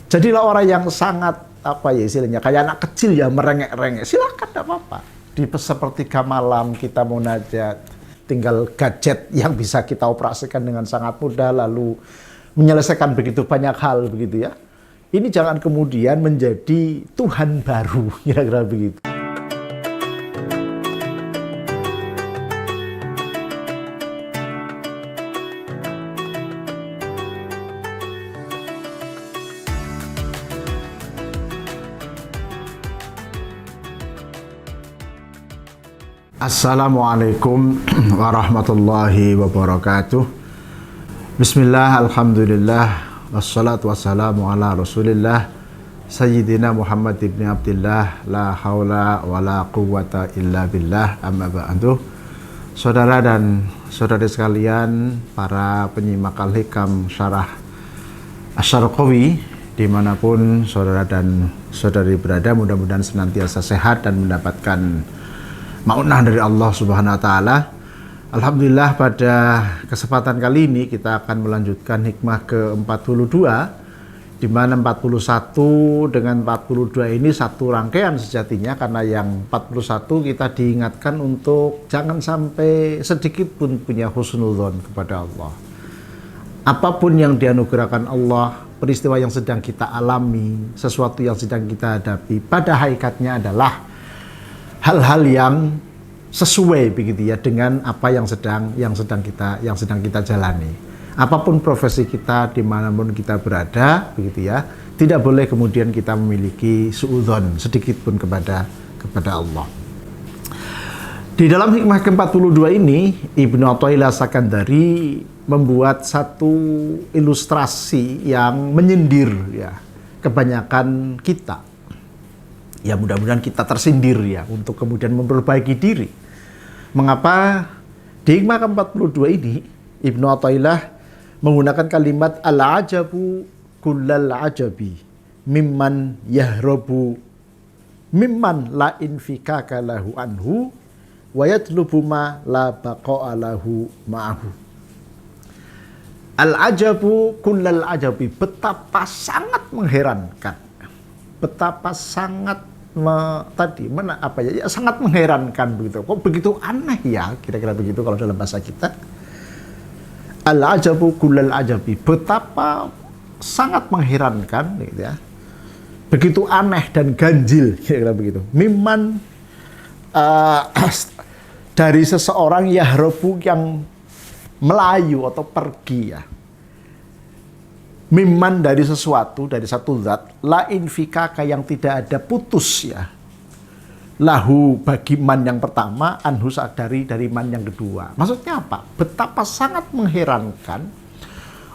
Jadilah orang yang sangat apa ya istilahnya kayak anak kecil ya, merengek-rengek. Silakan, tidak apa-apa. Di sepertiga malam kita munajat, tinggal gadget yang bisa kita operasikan dengan sangat mudah lalu menyelesaikan begitu banyak hal begitu ya. Ini jangan kemudian menjadi Tuhan baru, kira-kira begitu. Assalamualaikum warahmatullahi wabarakatuh. Bismillah, alhamdulillah, wassalatu wassalamu ala rasulillah Sayyidina Muhammad ibn Abdillah, la hawla wa la quwwata illa billah, amma ba'du. Saudara dan saudari sekalian, para penyimak Al-Hikam Syarah Asy-Syarqawi, dimanapun saudara dan saudari berada, mudah-mudahan senantiasa sehat dan mendapatkan maunah dari Allah Subhanahu wa Ta'ala. Alhamdulillah, pada kesempatan kali ini kita akan melanjutkan hikmah ke-42, di mana 41 dengan 42 ini satu rangkaian sejatinya, karena yang 41 kita diingatkan untuk jangan sampai sedikit pun punya husnudzon kepada Allah. Apapun yang dianugerahkan Allah, peristiwa yang sedang kita alami, sesuatu yang sedang kita hadapi, pada hakikatnya adalah hal-hal yang sesuai begitu ya dengan apa yang sedang kita jalani. Apapun profesi kita, dimanapun kita berada begitu ya, tidak boleh kemudian kita memiliki suudzon sedikit pun kepada Allah. Di dalam hikmah ke-42 ini, Ibnu Athaillah Sakandari membuat satu ilustrasi yang menyindir ya kebanyakan kita. Ya, mudah-mudahan kita tersindir ya untuk kemudian memperbaiki diri. Mengapa di hikmah ke-42 ini Ibnu Athaillah menggunakan kalimat al-ajabu kullal ajabi mimman yahrabu mimman la infikaka lahu anhu wa yatlubu ma la baqa'a lahu ma'ahu. Al-ajabu kullal ajabi, betapa sangat mengherankan, betapa sangat sangat mengherankan begitu. Kok begitu aneh ya, kira-kira begitu kalau dalam bahasa kita. Al-ajabu kullal ajabi, betapa sangat mengherankan gitu ya. Begitu aneh dan ganjil, kira-kira begitu. Mimman dari seseorang yahrobu yang melayu atau pergi ya. Mimman dari sesuatu, dari satu zat, la infikaka yang tidak ada putus ya. Lahu bagi man yang pertama, anhu dari man yang kedua. Maksudnya apa? Betapa sangat mengherankan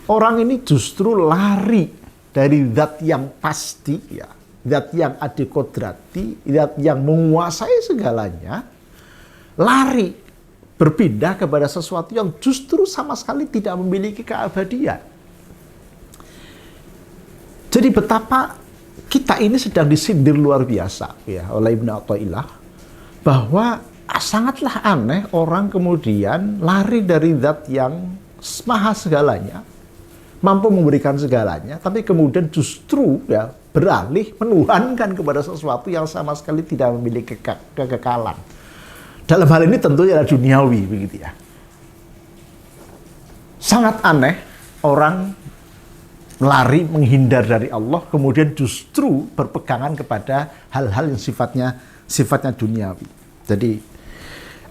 orang ini justru lari dari zat yang pasti ya, zat yang adikodrati, zat yang menguasai segalanya, lari berpindah kepada sesuatu yang justru sama sekali tidak memiliki keabadian. Jadi betapa kita ini sedang disindir luar biasa ya oleh Ibnu Athaillah, bahwa sangatlah aneh orang kemudian lari dari zat yang maha segalanya, mampu memberikan segalanya, tapi kemudian justru ya beralih menuhankan kepada sesuatu yang sama sekali tidak memiliki kekekalan. Dalam hal ini tentunya adalah duniawi begitu ya. Sangat aneh orang lari menghindar dari Allah, kemudian justru berpegangan kepada hal-hal yang sifatnya duniawi. Jadi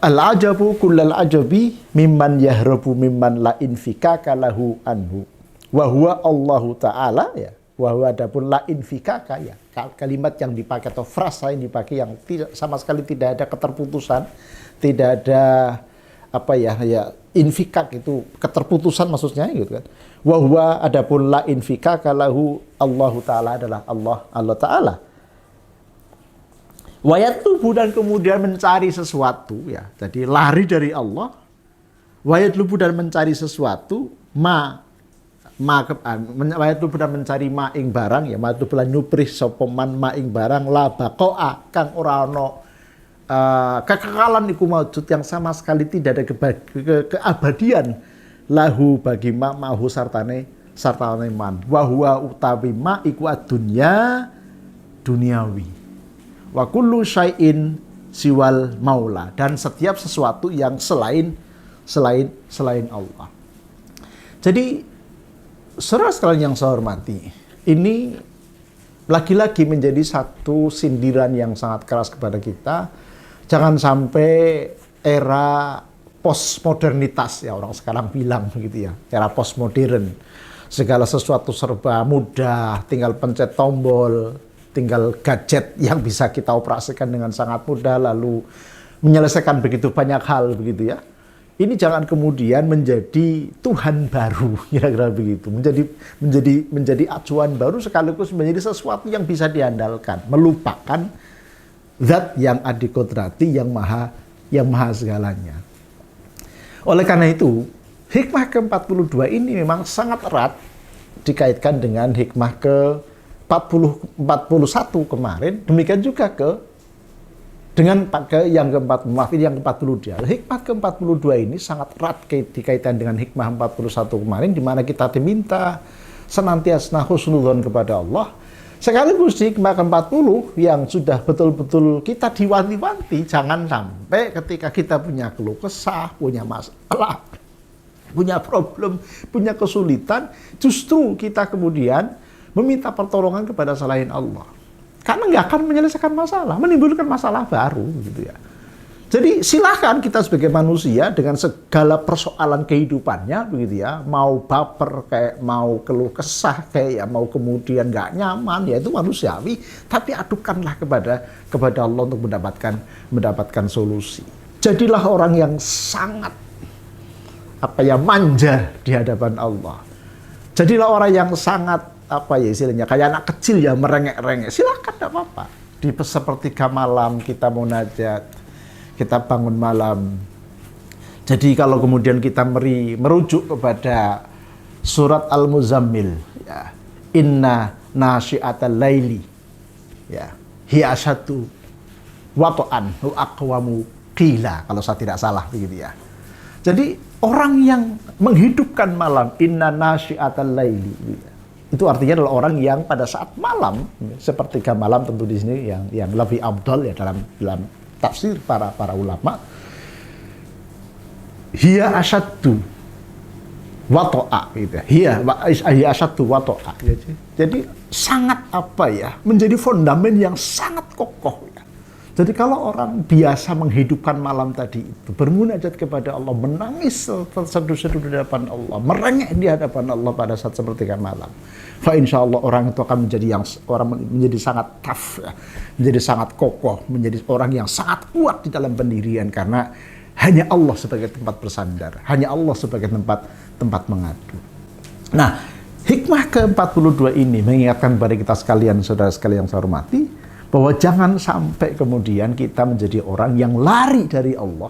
al-ajabu kullal ajabi mimman yahrabu mimman la infikaka lahu anhu wa huwa Allahu Ta'ala ya. Wa huwa adapun la infikaka ya, kalimat yang dipakai atau frasa yang dipakai yang sama sekali tidak ada keterputusan, tidak ada apa ya infikak itu keterputusan maksudnya gitu kan. Wa huwa adapun la infikaka lahu Allahu Ta'ala adalah Allah Ta'ala. Wa yatlubu dan kemudian mencari sesuatu ya. Jadi lari dari Allah. Wa yatlubu dan mencari sesuatu wa yatlubu dan mencari ma ing barang ya, ma yatlubu lan nyuprih sapa man ma ing barang la baqa'a kang ora ana kekekalan iku maujud yang sama sekali tidak ada keabadian lahu bagi ma'hu sartane sarta iman. Wa huwa utawi ma iku ad-dunya duniawi. Wa kullu syai'in siwal maula, dan setiap sesuatu yang selain Allah. Jadi saudara sekalian yang saya hormati, ini lagi-lagi menjadi satu sindiran yang sangat keras kepada kita. Jangan sampai era postmodernitas, ya orang sekarang bilang begitu ya, era postmodern, segala sesuatu serba mudah, tinggal pencet tombol, tinggal gadget yang bisa kita operasikan dengan sangat mudah, lalu menyelesaikan begitu banyak hal begitu ya. Ini jangan kemudian menjadi Tuhan baru, kira-kira begitu. Menjadi acuan baru sekaligus menjadi sesuatu yang bisa diandalkan, melupakan zat yang adikodrati, yang maha segalanya. Oleh karena itu, hikmah ke-42 ini memang sangat erat dikaitkan dengan hikmah ke-41 kemarin, demikian juga yang ke-42. Hikmah ke-42 ini sangat erat dikaitkan dengan hikmah 41 kemarin, di mana kita diminta senantiasa husnudzon kepada Allah. Sekaligus di hikmah ke-40 yang sudah betul-betul kita diwanti-wanti, jangan sampai ketika kita punya keluh kesah, punya masalah, punya problem, punya kesulitan, justru kita kemudian meminta pertolongan kepada selain Allah. Karena nggak akan menyelesaikan masalah, menimbulkan masalah baru gitu ya. Jadi silakan kita sebagai manusia dengan segala persoalan kehidupannya begitu ya, mau baper kayak mau keluh kesah kayak ya, mau kemudian nggak nyaman, ya itu manusiawi, tapi adukanlah kepada Allah untuk mendapatkan solusi. Jadilah orang yang sangat manja di hadapan Allah. Jadilah orang yang sangat istilahnya kayak anak kecil ya, merengek-rengek. Silakan, tidak apa-apa. Di sepertiga malam kita munajat, kita bangun malam. Jadi kalau kemudian kita merujuk kepada surat Al-Muzammil, ya, inna nasyi'atal laili, ya, hiya asyaddu wata'an wa aqwamu qila, kalau saya tidak salah begitu ya. Jadi orang yang menghidupkan malam, inna nasyi'atal laili, itu artinya adalah orang yang pada saat malam, sepertiga malam tentu di sini yang lebih afdal ya dalam tafsir para ulama, hiya asyaddu wato'a gitu ya. Hiya asyaddu wato'a. Jadi sangat menjadi fondamen yang sangat kokoh ya. Jadi kalau orang biasa menghidupkan malam tadi itu, bermunajat kepada Allah, menangis terseduh-seduh di hadapan Allah, merengek di hadapan Allah pada saat sepertiga malam, fa insya Allah orang itu akan menjadi sangat tough ya, menjadi sangat kokoh, menjadi orang yang sangat kuat di dalam pendirian, karena hanya Allah sebagai tempat bersandar, hanya Allah sebagai tempat mengadu. Nah, hikmah ke-42 ini mengingatkan kepada kita sekalian, saudara sekalian yang saya hormati, bahwa jangan sampai kemudian kita menjadi orang yang lari dari Allah,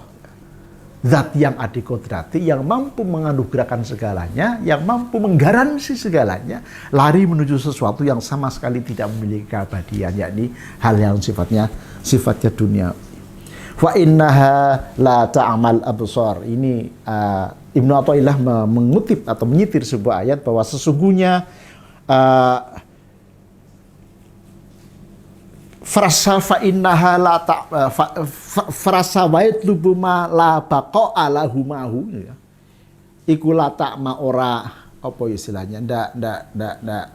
zat yang adikodrati, yang mampu menganugerahkan segalanya, yang mampu menggaransi segalanya, lari menuju sesuatu yang sama sekali tidak memiliki keabadian, yakni hal yang sifatnya dunia. Wa innaha la ta'mal absar. Ini Ibnu Athaillah mengutip atau menyitir sebuah ayat bahwa sesungguhnya frasa fa innaha la frasa wa yatlubu ma la baqa'a lahu mahu ya. Iku la ta'ma ora istilahnya ndak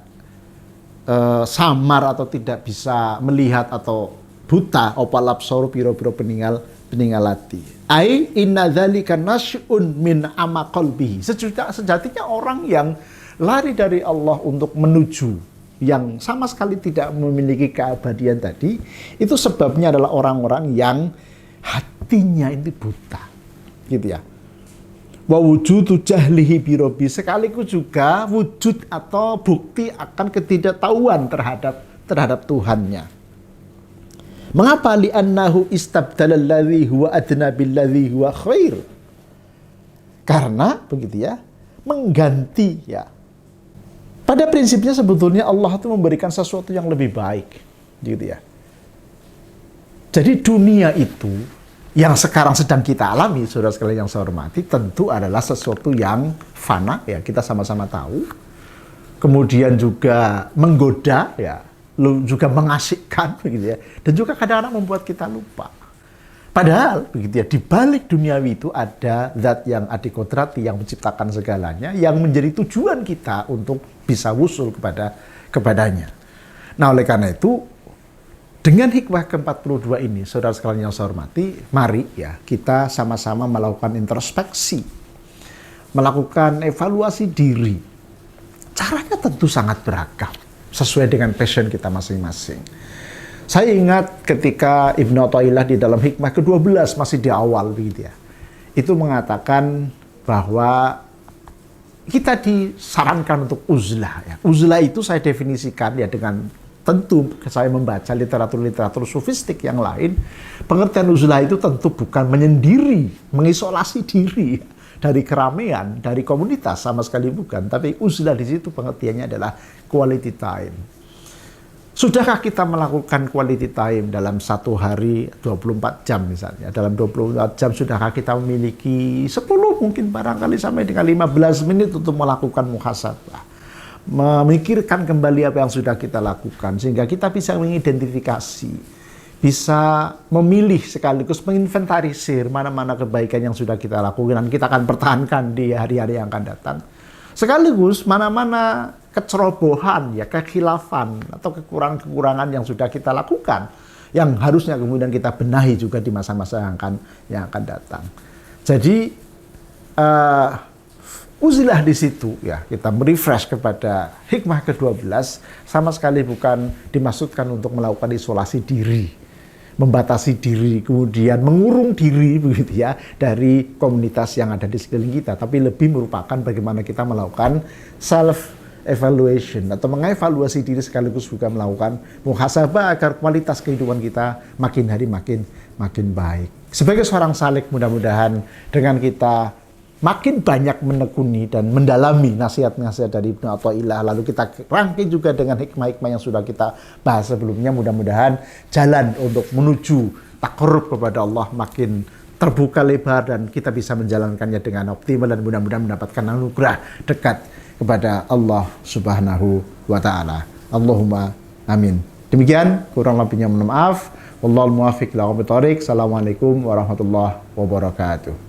samar atau tidak bisa melihat atau buta lapsor piro-piro peninggalati. Ai inna dzalika nasy'un min ama qalbihi. Sejatinya orang yang lari dari Allah untuk menuju yang sama sekali tidak memiliki keabadian tadi, itu sebabnya adalah orang-orang yang hatinya ini buta, gitu ya. Wa wujudu jahlihi birobi, sekaligus juga wujud atau bukti akan ketidaktahuan terhadap Tuhannya. Mengapa? Li'annahu istabdala alladhi huwa adna billadhi huwa khair. Karena begitu ya, mengganti ya. Pada prinsipnya sebetulnya Allah itu memberikan sesuatu yang lebih baik, gitu ya. Jadi dunia itu yang sekarang sedang kita alami, saudara sekalian yang saya hormati, tentu adalah sesuatu yang fana, ya kita sama-sama tahu, kemudian juga menggoda, ya, juga mengasyikkan, begitu ya, dan juga kadang-kadang membuat kita lupa. Padahal, begitu ya, di balik duniawi itu ada zat yang adikodrati yang menciptakan segalanya, yang menjadi tujuan kita untuk bisa wusul kepadanya. Nah, oleh karena itu, dengan hikmah ke-42 ini, saudara sekalian yang saya hormati, mari ya kita sama-sama melakukan introspeksi, melakukan evaluasi diri. Caranya tentu sangat beragam, sesuai dengan passion kita masing-masing. Saya ingat ketika Ibnu Athaillah di dalam hikmah ke-12, masih di awal begitu ya, itu mengatakan bahwa kita disarankan untuk uzlah. Ya. Uzlah itu saya definisikan ya dengan tentu saya membaca literatur-literatur sufistik yang lain. Pengertian uzlah itu tentu bukan menyendiri, mengisolasi diri dari keramaian, dari komunitas, sama sekali bukan. Tapi uzlah di situ pengertiannya adalah quality time. Sudahkah kita melakukan quality time dalam satu hari 24 jam misalnya? Dalam 24 jam sudahkah kita memiliki 10 mungkin barangkali sampai dengan 15 menit untuk melakukan muhasabah? Memikirkan kembali apa yang sudah kita lakukan sehingga kita bisa mengidentifikasi, bisa memilih sekaligus menginventarisir mana-mana kebaikan yang sudah kita lakukan dan kita akan pertahankan di hari-hari yang akan datang. Sekaligus mana-mana kecerobohan, ya, kekhilafan atau kekurangan-kekurangan yang sudah kita lakukan yang harusnya kemudian kita benahi juga di masa-masa yang akan datang. Jadi uzilah di situ ya, kita merefresh kepada hikmah ke-12 sama sekali bukan dimaksudkan untuk melakukan isolasi diri, membatasi diri, kemudian mengurung diri begitu ya dari komunitas yang ada di sekeliling kita, tapi lebih merupakan bagaimana kita melakukan self evaluation atau mengevaluasi diri sekaligus juga melakukan muhasabah agar kualitas kehidupan kita makin hari makin baik. Sebagai seorang salik, mudah-mudahan dengan kita makin banyak menekuni dan mendalami nasihat-nasihat dari Ibnu Athaillah, lalu kita rangkai juga dengan hikmah-hikmah yang sudah kita bahas sebelumnya, mudah-mudahan jalan untuk menuju taqarrub kepada Allah makin terbuka lebar dan kita bisa menjalankannya dengan optimal dan mudah-mudahan mendapatkan anugerah dekat kepada Allah Subhanahu wa taala. Allahumma amin. Demikian, kurang lebihnya mohon maaf. Wallahul muwaffiq ila aqwamit thoriq. Assalamualaikum warahmatullahi wabarakatuh.